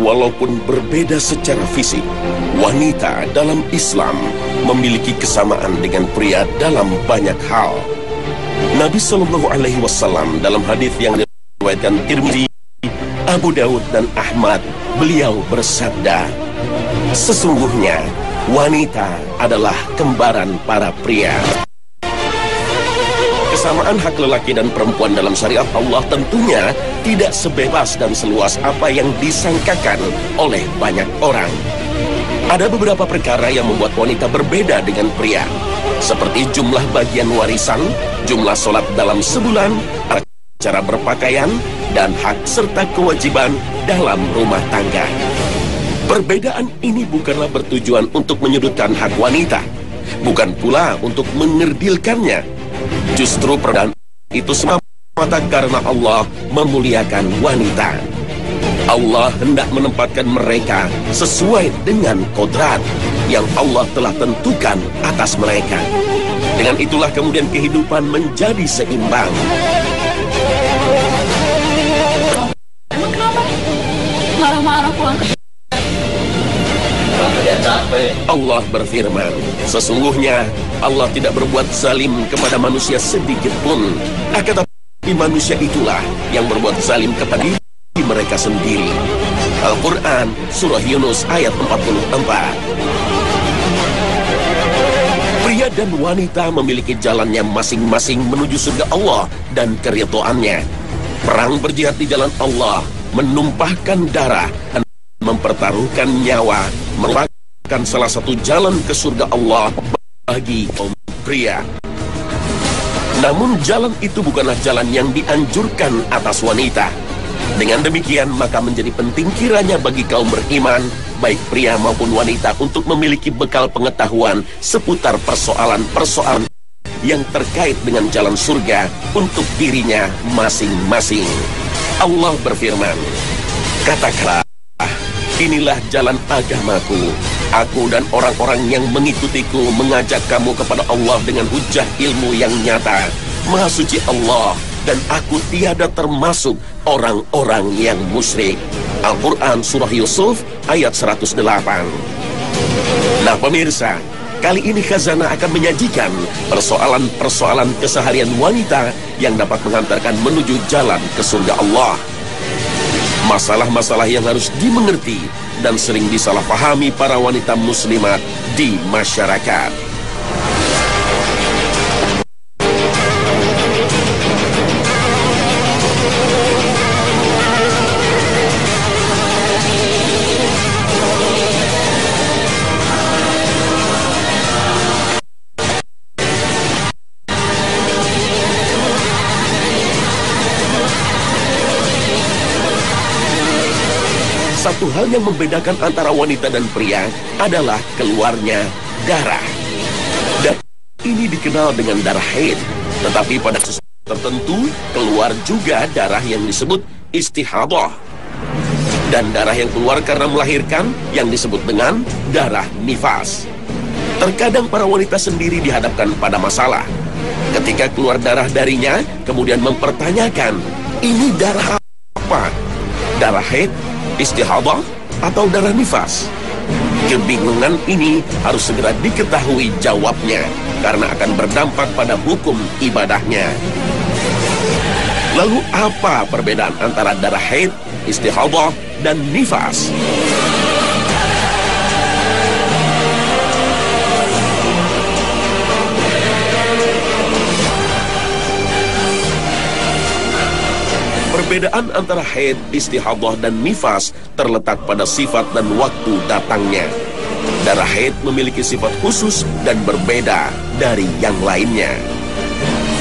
Walaupun berbeda secara fisik, wanita dalam Islam memiliki kesamaan dengan pria dalam banyak hal. Nabi Shallallahu Alaihi Wasallam dalam hadis yang diriwayatkan Tirmidzi, Abu Daud dan Ahmad, beliau bersabda, sesungguhnya wanita adalah kembaran para pria. Kesamaan hak lelaki dan perempuan dalam syariat Allah tentunya tidak sebebas dan seluas apa yang disangkakan oleh banyak orang. Ada beberapa perkara yang membuat wanita berbeda dengan pria, seperti jumlah bagian warisan, jumlah sholat dalam sebulan, cara berpakaian, dan hak serta kewajiban dalam rumah tangga. Perbedaan ini bukanlah bertujuan untuk menyudutkan hak wanita, bukan pula untuk mengerdilkannya. Justru perbedaan itu semata karena Allah memuliakan wanita. Allah hendak menempatkan mereka sesuai dengan kodrat yang Allah telah tentukan atas mereka. Dengan itulah kemudian kehidupan menjadi seimbang. Emang kenapa? Marah-marah pulang ke... Allah berfirman, sesungguhnya Allah tidak berbuat zalim kepada manusia sedikit pun. Akan tetapi manusia itulah yang berbuat zalim kepada diri mereka sendiri. Al-Quran Surah Yunus ayat 44. Pria dan wanita memiliki jalannya masing-masing menuju surga Allah dan keridhaannya. Perang berjihad di jalan Allah, menumpahkan darah, mempertaruhkan nyawa, merupakan salah satu jalan ke surga Allah bagi kaum pria. Namun jalan itu bukanlah jalan yang dianjurkan atas wanita. Dengan demikian maka menjadi penting kiranya bagi kaum beriman, baik pria maupun wanita, untuk memiliki bekal pengetahuan seputar persoalan-persoalan yang terkait dengan jalan surga untuk dirinya masing-masing. Allah berfirman, katakanlah, inilah jalan agamaku. Aku dan orang-orang yang mengikutiku mengajak kamu kepada Allah dengan hujah ilmu yang nyata. Maha suci Allah, dan aku tiada termasuk orang-orang yang musyrik. Al-Quran Surah Yusuf ayat 108. Nah pemirsa, kali ini Khazanah akan menyajikan persoalan-persoalan keseharian wanita yang dapat mengantarkan menuju jalan ke surga Allah. Masalah-masalah yang harus dimengerti dan sering disalahpahami para wanita muslimat di masyarakat. Satu hal yang membedakan antara wanita dan pria adalah keluarnya darah. Dan ini dikenal dengan darah haid. Tetapi pada kasus tertentu keluar juga darah yang disebut istihadah. Dan darah yang keluar karena melahirkan yang disebut dengan darah nifas. Terkadang para wanita sendiri dihadapkan pada masalah. Ketika keluar darah darinya, kemudian mempertanyakan, ini darah apa? Darah haid, istihadah, atau darah nifas? Kebingungan ini harus segera diketahui jawabnya, karena akan berdampak pada hukum ibadahnya. Lalu apa perbedaan antara darah haid, istihadah, dan nifas? Perbedaan antara haid, istihadah, dan nifas terletak pada sifat dan waktu datangnya. Darah haid memiliki sifat khusus dan berbeda dari yang lainnya.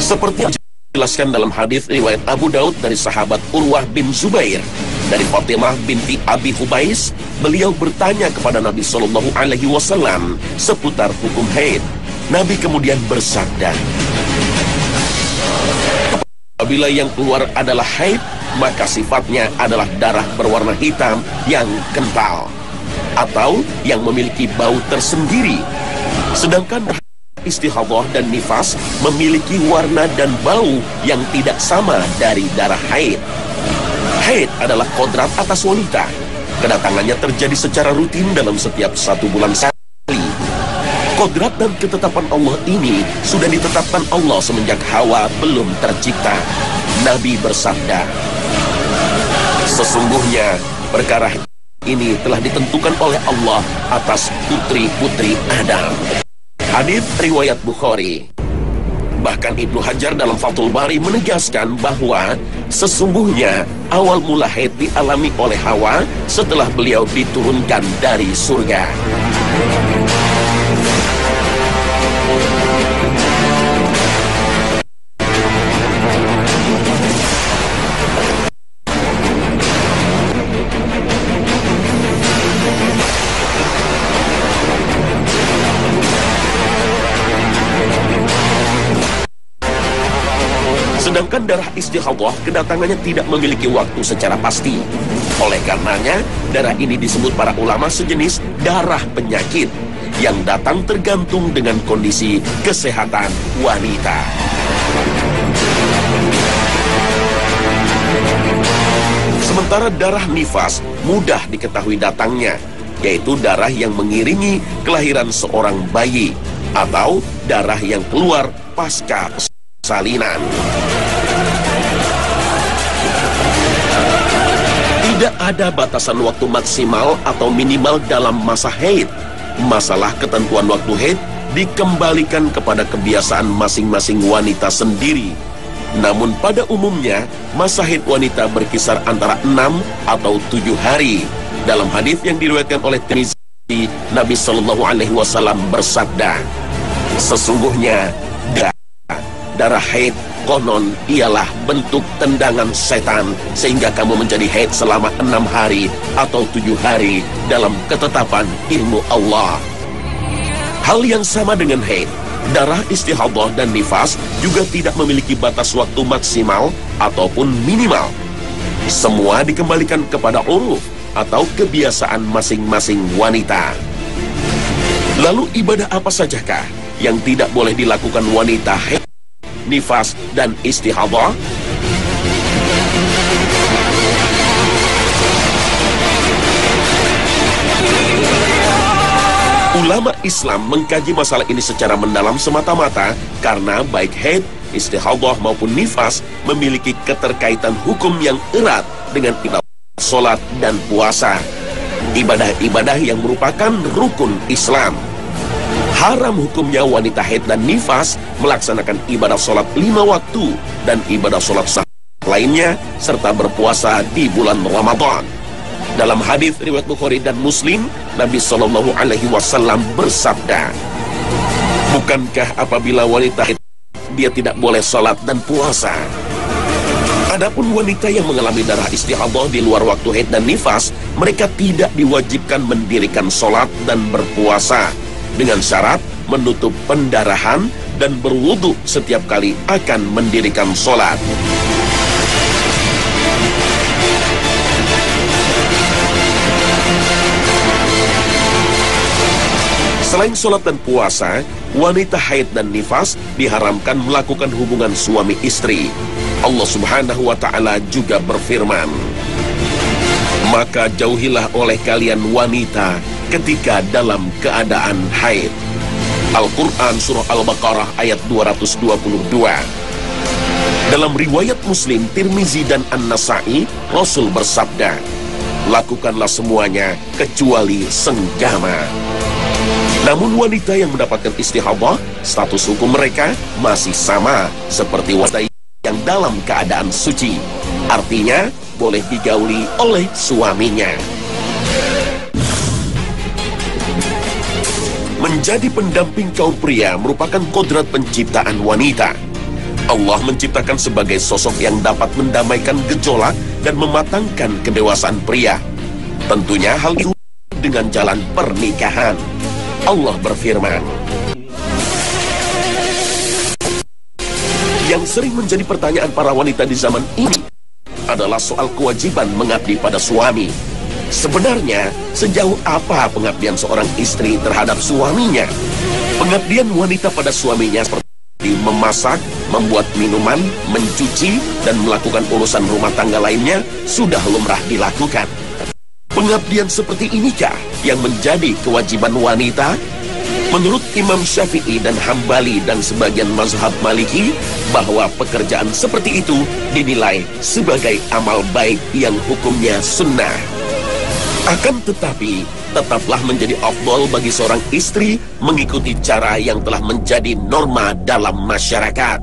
Seperti yang dijelaskan dalam hadis riwayat Abu Daud dari sahabat Urwah bin Zubair, dari Fatimah binti Abi Hubais, beliau bertanya kepada Nabi Shallallahu Alaihi Wasallam seputar hukum haid. Nabi kemudian bersabda, apabila yang keluar adalah haid, maka sifatnya adalah darah berwarna hitam yang kental atau yang memiliki bau tersendiri. Sedangkan istihadah dan nifas memiliki warna dan bau yang tidak sama dari darah haid. Haid adalah kodrat atas wanita, Kedatangannya terjadi secara rutin dalam setiap 1 bulan sekali. Kodrat dan ketetapan Allah ini sudah ditetapkan Allah semenjak Hawa belum tercipta. Nabi bersabda, sesungguhnya perkara ini telah ditentukan oleh Allah atas putri-putri Adam. Hadits riwayat Bukhari. Bahkan Ibnu Hajar dalam Fathul Bari menegaskan bahwa sesungguhnya awal mula haid dialami oleh Hawa setelah beliau diturunkan dari surga. Sedangkan darah istihadah kedatangannya tidak memiliki waktu secara pasti. Oleh karenanya, darah ini disebut para ulama sejenis darah penyakit yang datang tergantung dengan kondisi kesehatan wanita. Sementara darah nifas mudah diketahui datangnya, yaitu darah yang mengiringi kelahiran seorang bayi atau darah yang keluar pasca salinan. Tidak ada batasan waktu maksimal atau minimal dalam masa haid. Masalah ketentuan waktu haid dikembalikan kepada kebiasaan masing-masing wanita sendiri. Namun pada umumnya, masa haid wanita berkisar antara 6 atau 7 hari. Dalam hadis yang diriwayatkan oleh Tirmizi, Nabi Shallallahu Alaihi Wasallam bersabda, sesungguhnya darah haid konon ialah bentuk tendangan setan sehingga kamu menjadi haid selama 6 hari atau 7 hari dalam ketetapan ilmu Allah. Hal yang sama dengan haid, darah istihadah dan nifas juga tidak memiliki batas waktu maksimal ataupun minimal. Semua dikembalikan kepada uruf atau kebiasaan masing-masing wanita. Lalu ibadah apa sajakah yang tidak boleh dilakukan wanita haid, nifas, dan istihadah? Ulama Islam mengkaji masalah ini secara mendalam semata-mata karena baik haid, istihadah maupun nifas memiliki keterkaitan hukum yang erat dengan ibadah sholat dan puasa, ibadah-ibadah yang merupakan rukun Islam. Haram hukumnya wanita haid dan nifas melaksanakan ibadah sholat 5 waktu dan ibadah sholat sah lainnya serta berpuasa di bulan Ramadan. Dalam hadis riwayat Bukhari dan Muslim, Nabi Shallallahu Alaihi Wasallam bersabda, bukankah apabila wanita haid dia tidak boleh sholat dan puasa? Adapun wanita yang mengalami darah istihadah di luar waktu haid dan nifas, mereka tidak diwajibkan mendirikan sholat dan berpuasa, dengan syarat menutup pendarahan dan berwudu setiap kali akan mendirikan sholat. Selain sholat dan puasa, wanita haid dan nifas diharamkan melakukan hubungan suami istri. Allah Subhanahu wa Ta'ala juga berfirman, maka jauhilah oleh kalian wanita ketika dalam keadaan haid. Al-Quran Surah Al-Baqarah ayat 222. Dalam riwayat Muslim, Tirmizi dan An-Nasai, Rasul bersabda, lakukanlah semuanya kecuali senggama. Namun wanita yang mendapatkan istihadah, status hukum mereka masih sama seperti wanita yang dalam keadaan suci. Artinya, boleh digauli oleh suaminya. Menjadi pendamping kaum pria merupakan kodrat penciptaan wanita. Allah menciptakan sebagai sosok yang dapat mendamaikan gejolak dan mematangkan kedewasaan pria. Tentunya hal itu dengan jalan pernikahan. Allah berfirman, yang sering menjadi pertanyaan para wanita di zaman ini adalah soal kewajiban mengabdi pada suami. Sebenarnya, sejauh apa pengabdian seorang istri terhadap suaminya? Pengabdian wanita pada suaminya seperti memasak, membuat minuman, mencuci, dan melakukan urusan rumah tangga lainnya sudah lumrah dilakukan. Pengabdian seperti inikah yang menjadi kewajiban wanita? Menurut Imam Syafi'i dan Hambali dan sebagian mazhab Maliki, bahwa pekerjaan seperti itu dinilai sebagai amal baik yang hukumnya sunnah. Akan tetapi, tetaplah menjadi afdal bagi seorang istri mengikuti cara yang telah menjadi norma dalam masyarakat.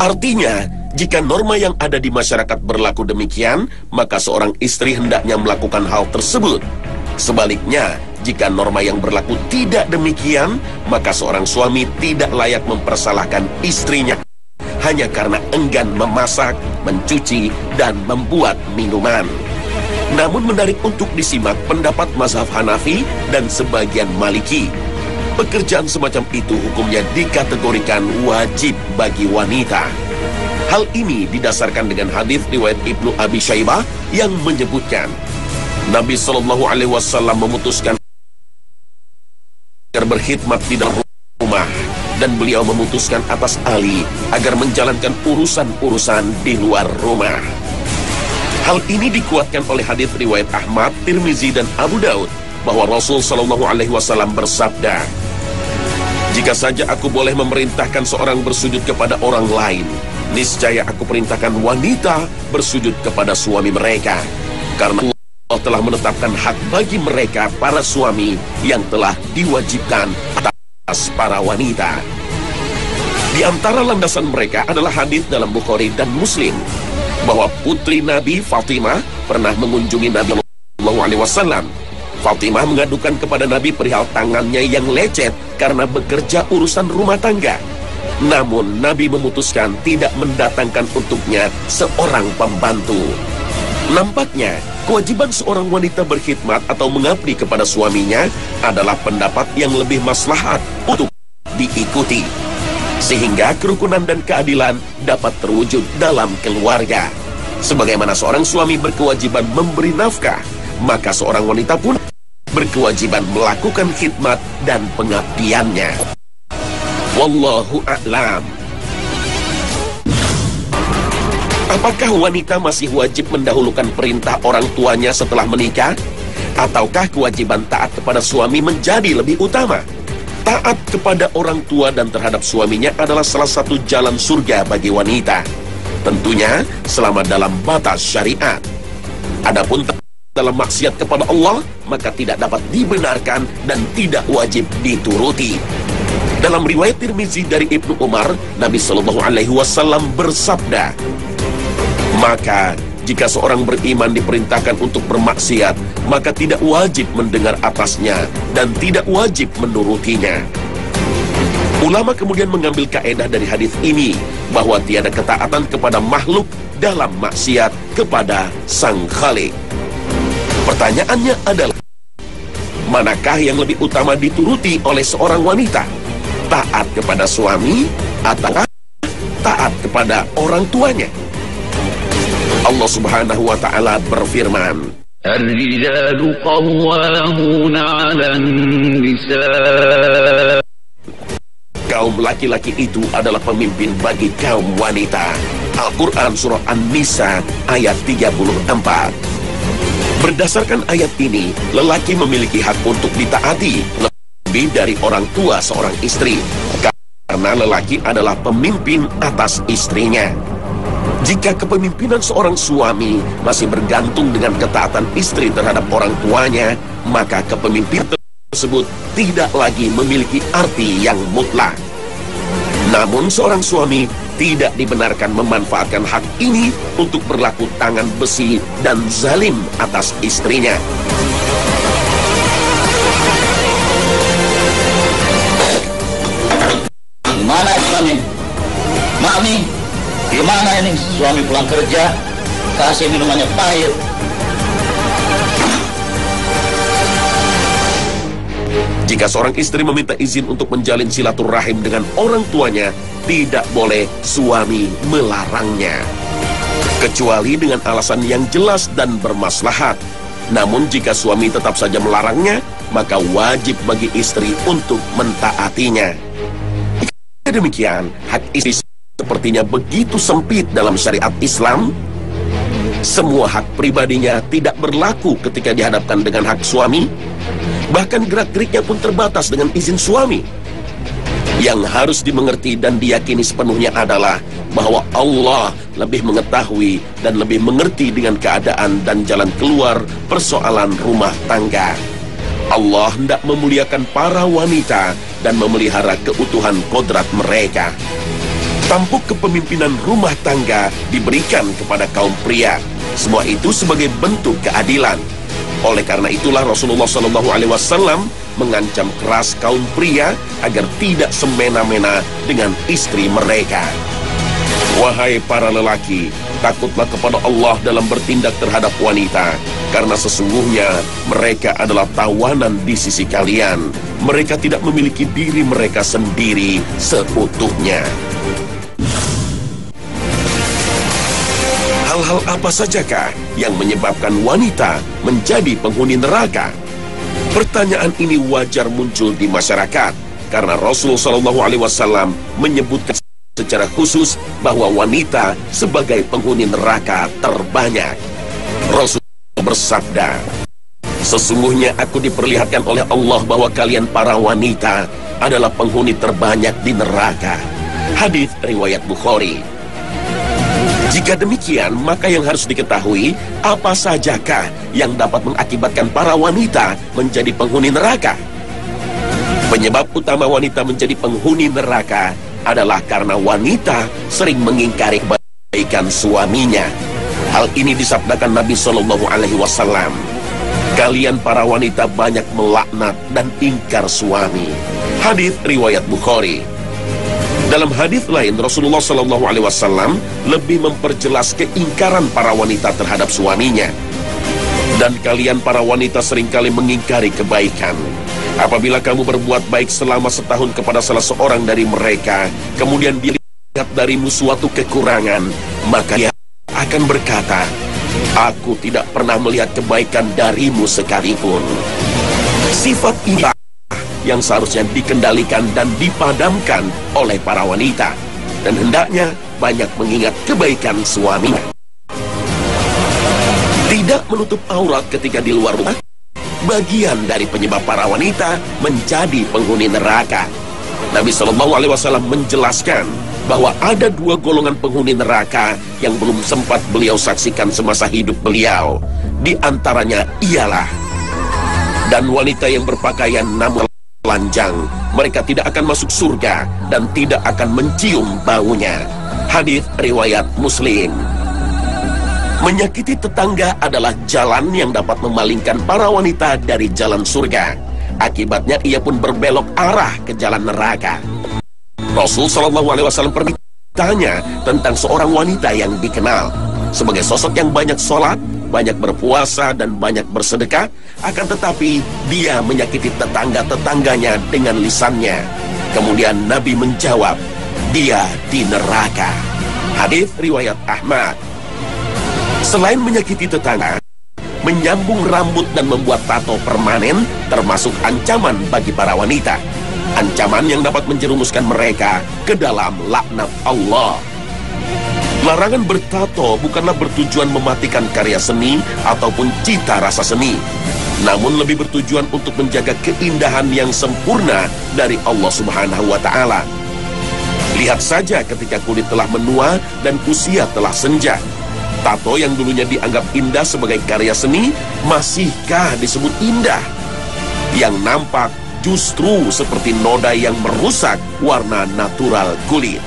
Artinya, jika norma yang ada di masyarakat berlaku demikian, maka seorang istri hendaknya melakukan hal tersebut. Sebaliknya, jika norma yang berlaku tidak demikian, maka seorang suami tidak layak mempersalahkan istrinya hanya karena enggan memasak, mencuci, dan membuat minuman. Namun menarik untuk disimak pendapat mazhab Hanafi dan sebagian Maliki. Pekerjaan semacam itu hukumnya dikategorikan wajib bagi wanita. Hal ini didasarkan dengan hadis riwayat Ibnu Abi Syaibah yang menyebutkan Nabi Shallallahu Alaihi Wasallam memutuskan agar berkhidmat di dalam rumah, dan beliau memutuskan atas Ali agar menjalankan urusan-urusan di luar rumah. Hal ini dikuatkan oleh hadis riwayat Ahmad, Tirmizi, dan Abu Daud bahwa Rasul Shallallahu Alaihi Wasallam bersabda, "Jika saja aku boleh memerintahkan seorang bersujud kepada orang lain, niscaya aku perintahkan wanita bersujud kepada suami mereka, karena Allah telah menetapkan hak bagi mereka para suami yang telah diwajibkan atas para wanita." Di antara landasan mereka adalah hadis dalam Bukhari dan Muslim bahwa putri Nabi Fatimah pernah mengunjungi Nabi Shallallahu Alaihi Wasallam. Fatimah mengadukan kepada Nabi perihal tangannya yang lecet karena bekerja urusan rumah tangga. Namun Nabi memutuskan tidak mendatangkan untuknya seorang pembantu. Nampaknya kewajiban seorang wanita berkhidmat atau mengabdi kepada suaminya adalah pendapat yang lebih maslahat untuk diikuti, sehingga kerukunan dan keadilan dapat terwujud dalam keluarga. Sebagaimana seorang suami berkewajiban memberi nafkah, maka seorang wanita pun berkewajiban melakukan khidmat dan pengabdiannya. Wallahu a'lam. Apakah wanita masih wajib mendahulukan perintah orang tuanya setelah menikah? Ataukah kewajiban taat kepada suami menjadi lebih utama? Taat kepada orang tua dan terhadap suaminya adalah salah satu jalan surga bagi wanita. Tentunya selama dalam batas syariat. Adapun dalam maksiat kepada Allah, maka tidak dapat dibenarkan dan tidak wajib dituruti. Dalam riwayat Tirmizi dari Ibnu Umar, Nabi Shallallahu Alaihi Wasallam bersabda, "Maka jika seorang beriman diperintahkan untuk bermaksiat, maka tidak wajib mendengar atasnya dan tidak wajib menurutinya." Ulama kemudian mengambil kaedah dari hadis ini bahwa tiada ketaatan kepada makhluk dalam maksiat kepada Sang Khalik. Pertanyaannya adalah, manakah yang lebih utama dituruti oleh seorang wanita? Taat kepada suami atau taat kepada orang tuanya? Allah Subhanahu wa Ta'ala berfirman, "Ar-rijalu qawwamuna 'alan nisa." Kaum laki-laki itu adalah pemimpin bagi kaum wanita. Al-Quran Surah An-Nisa ayat 34. Berdasarkan ayat ini, lelaki memiliki hak untuk ditaati lebih dari orang tua seorang istri, karena lelaki adalah pemimpin atas istrinya. Jika kepemimpinan seorang suami masih bergantung dengan ketaatan istri terhadap orang tuanya, maka kepemimpinan tersebut tidak lagi memiliki arti yang mutlak. Namun seorang suami tidak dibenarkan memanfaatkan hak ini untuk berlaku tangan besi dan zalim atas istrinya. Gimana suami? Mami, gimana ini suami pulang kerja, kasih minumannya pahit. Jika seorang istri meminta izin untuk menjalin silaturahim dengan orang tuanya, tidak boleh suami melarangnya, kecuali dengan alasan yang jelas dan bermaslahat. Namun jika suami tetap saja melarangnya, maka wajib bagi istri untuk mentaatinya. Jika demikian, hak istri sepertinya begitu sempit dalam syariat Islam. Semua hak pribadinya tidak berlaku ketika dihadapkan dengan hak suami. Bahkan gerak-geriknya pun terbatas dengan izin suami. Yang harus dimengerti dan diyakini sepenuhnya adalah bahwa Allah lebih mengetahui dan lebih mengerti dengan keadaan dan jalan keluar persoalan rumah tangga. Allah hendak memuliakan para wanita dan memelihara keutuhan kodrat mereka. Tampuk kepemimpinan rumah tangga diberikan kepada kaum pria. Semua itu sebagai bentuk keadilan. Oleh karena itulah Rasulullah SAW mengancam keras kaum pria agar tidak semena-mena dengan istri mereka. Wahai para lelaki, takutlah kepada Allah dalam bertindak terhadap wanita, karena sesungguhnya mereka adalah tawanan di sisi kalian. Mereka tidak memiliki diri mereka sendiri seutuhnya. Hal-hal apa sajakah yang menyebabkan wanita menjadi penghuni neraka? Pertanyaan ini wajar muncul di masyarakat karena Rasulullah SAW menyebutkan secara khusus bahwa wanita sebagai penghuni neraka terbanyak. Rasul bersabda, "Sesungguhnya aku diperlihatkan oleh Allah bahwa kalian para wanita adalah penghuni terbanyak di neraka." Hadis riwayat Bukhari. Jika demikian, maka yang harus diketahui, apa sajakah yang dapat mengakibatkan para wanita menjadi penghuni neraka? Penyebab utama wanita menjadi penghuni neraka adalah karena wanita sering mengingkari kebaikan suaminya. Hal ini disabdakan Nabi SAW. Kalian para wanita banyak melaknat dan ingkar suami. Hadis riwayat Bukhari. Dalam hadis lain, Rasulullah SAW lebih memperjelas keingkaran para wanita terhadap suaminya. Dan kalian para wanita seringkali mengingkari kebaikan. Apabila kamu berbuat baik selama setahun kepada salah seorang dari mereka, kemudian dilihat darimu suatu kekurangan, maka dia akan berkata, "Aku tidak pernah melihat kebaikan darimu sekalipun." Sifat ini yang seharusnya dikendalikan dan dipadamkan oleh para wanita, dan hendaknya banyak mengingat kebaikan suaminya. Tidak menutup aurat ketika di luar rumah bagian dari penyebab para wanita menjadi penghuni neraka. Nabi SAW menjelaskan bahwa ada dua golongan penghuni neraka yang belum sempat beliau saksikan semasa hidup beliau. Di antaranya ialah, dan wanita yang berpakaian namun telanjang, mereka tidak akan masuk surga dan tidak akan mencium baunya. Hadis riwayat Muslim. Menyakiti tetangga adalah jalan yang dapat memalingkan para wanita dari jalan surga. Akibatnya ia pun berbelok arah ke jalan neraka. Rasul SAW pernah ditanya tentang seorang wanita yang dikenal sebagai sosok yang banyak sholat, banyak berpuasa, dan banyak bersedekah. Akan tetapi dia menyakiti tetangga-tetangganya dengan lisannya. Kemudian Nabi menjawab, dia di neraka. Hadis riwayat Ahmad. Selain menyakiti tetangga, menyambung rambut dan membuat tato permanen termasuk ancaman bagi para wanita. Ancaman yang dapat menjerumuskan mereka ke dalam laknat Allah. Larangan bertato bukanlah bertujuan mematikan karya seni ataupun cita rasa seni, namun lebih bertujuan untuk menjaga keindahan yang sempurna dari Allah Subhanahu wa Ta'ala. Lihat saja ketika kulit telah menua dan usia telah senja. Tato yang dulunya dianggap indah sebagai karya seni, masihkah disebut indah? Yang nampak justru seperti noda yang merusak warna natural kulit.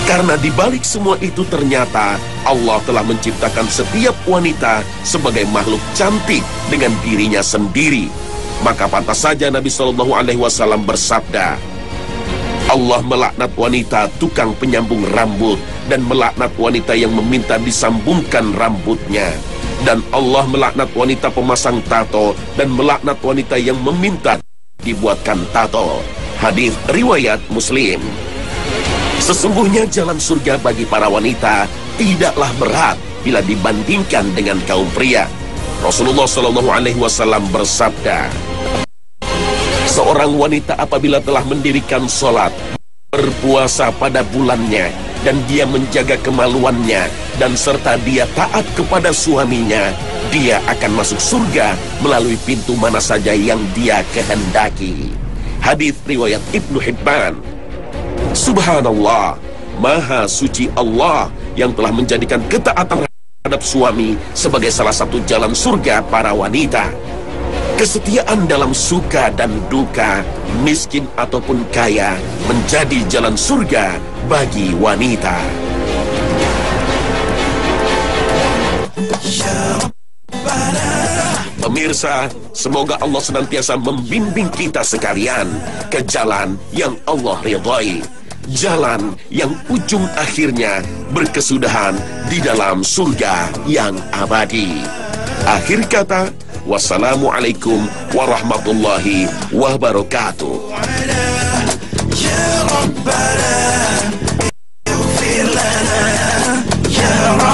Karena di balik semua itu ternyata Allah telah menciptakan setiap wanita sebagai makhluk cantik dengan dirinya sendiri. Maka pantas saja Nabi SAW bersabda, Allah melaknat wanita tukang penyambung rambut dan melaknat wanita yang meminta disambungkan rambutnya. Dan Allah melaknat wanita pemasang tato dan melaknat wanita yang meminta dibuatkan tato. Hadis riwayat Muslim. Sesungguhnya jalan surga bagi para wanita tidaklah berat bila dibandingkan dengan kaum pria. Rasulullah SAW bersabda, seorang wanita apabila telah mendirikan sholat, berpuasa pada bulannya, dan dia menjaga kemaluannya, dan serta dia taat kepada suaminya, dia akan masuk surga melalui pintu mana saja yang dia kehendaki. Hadis riwayat Ibnu Hibban. Subhanallah, Maha suci Allah yang telah menjadikan ketaatan terhadap suami sebagai salah satu jalan surga para wanita. Kesetiaan dalam suka dan duka, miskin ataupun kaya, menjadi jalan surga bagi wanita. Pemirsa, semoga Allah senantiasa membimbing kita sekalian ke jalan yang Allah ridhai, jalan yang ujung akhirnya berkesudahan di dalam surga yang abadi. Akhir kata, wassalamualaikum warahmatullahi wabarakatuh. Ya Rabbana, ighfir lana, ya Rabbana.